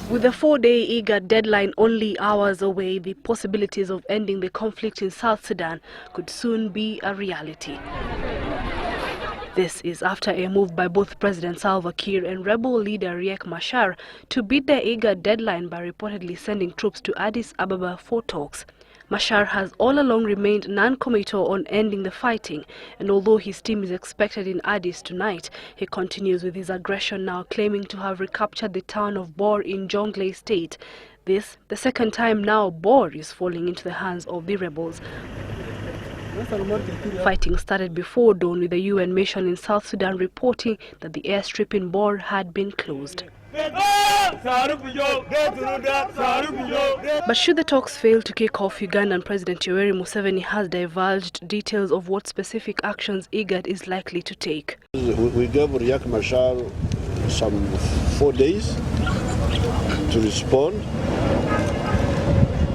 With a 4-day IGAD deadline only hours away, the possibilities of ending the conflict in South Sudan could soon be a reality. This is after a move by both President Salva Kiir and rebel leader Riek Machar to beat the IGAD deadline by reportedly sending troops to Addis Ababa for talks. Machar has all along remained non-committal on ending the fighting, and although his team is expected in Addis tonight, he continues with his aggression, now claiming to have recaptured the town of Bor in Jonglei State. This, the second time now Bor is falling into the hands of the rebels. Fighting started before dawn, with the UN mission in South Sudan reporting that the airstrip in Bor had been closed. But should the talks fail to kick off, Ugandan President Yoweri Museveni has divulged details of what specific actions IGAD is likely to take. We gave Riek Machar some 4 days to respond.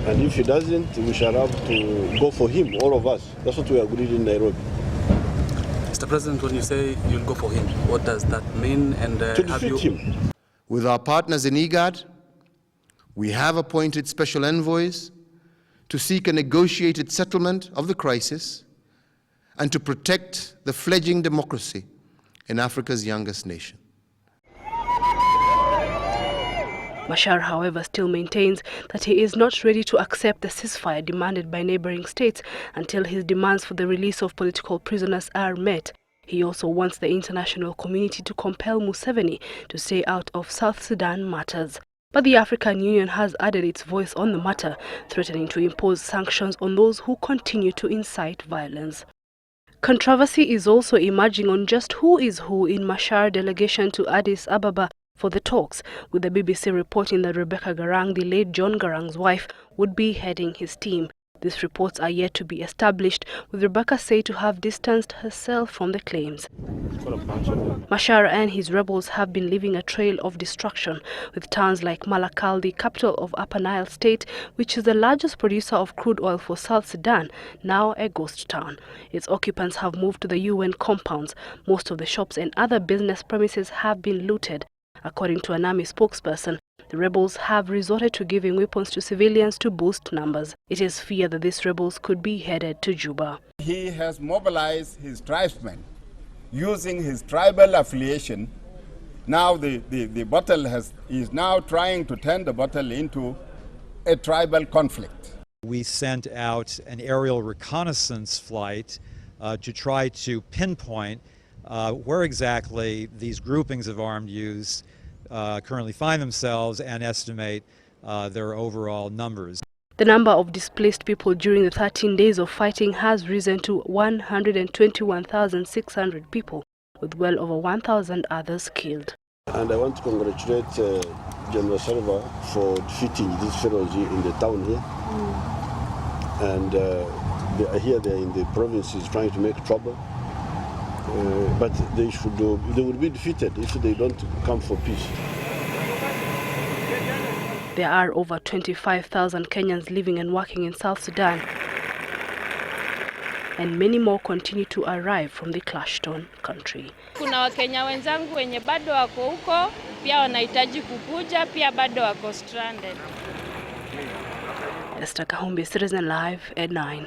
And if he doesn't, we shall have to go for him, all of us. That's what we agreed in Nairobi. Mr. President, when you say you'll go for him, what does that mean? And to defeat him. With our partners in IGAD, we have appointed special envoys to seek a negotiated settlement of the crisis and to protect the fledgling democracy in Africa's youngest nation. Machar, however, still maintains that he is not ready to accept the ceasefire demanded by neighboring states until his demands for the release of political prisoners are met. He also wants the international community to compel Museveni to stay out of South Sudan matters. But the African Union has added its voice on the matter, threatening to impose sanctions on those who continue to incite violence. Controversy is also emerging on just who is who in Machar delegation to Addis Ababa for the talks, with the BBC reporting that Rebecca Garang, the late John Garang's wife, would be heading his team. These reports are yet to be established, with Rebecca said to have distanced herself from the claims. Machar and his rebels have been leaving a trail of destruction, with towns like Malakal, the capital of Upper Nile State, which is the largest producer of crude oil for South Sudan, now a ghost town. Its occupants have moved to the UN compounds. Most of the shops and other business premises have been looted. According to an army spokesperson, the rebels have resorted to giving weapons to civilians to boost numbers. It is feared that these rebels could be headed to Juba. He has mobilized his tribesmen using his tribal affiliation. Now the battle is now trying to turn the battle into a tribal conflict. We sent out an aerial reconnaissance flight to try to pinpoint where exactly these groupings of armed youths currently find themselves and estimate their overall numbers. The number of displaced people during the 13 days of fighting has risen to 121,600 people, with well over 1,000 others killed. And I want to congratulate General Salva for defeating this pharaohs in the town here. And I hear they're in the provinces trying to make trouble. But they will be defeated if they don't come for peace. There are over 25,000 Kenyans living and working in South Sudan, and many more continue to arrive from the clash-torn country. Kuna Wakenya wenzangu wenye bado wako huko, pia wanahitaji kukuja, pia bado wako stranded. Esther Kahumbi, Citizen Live at 9.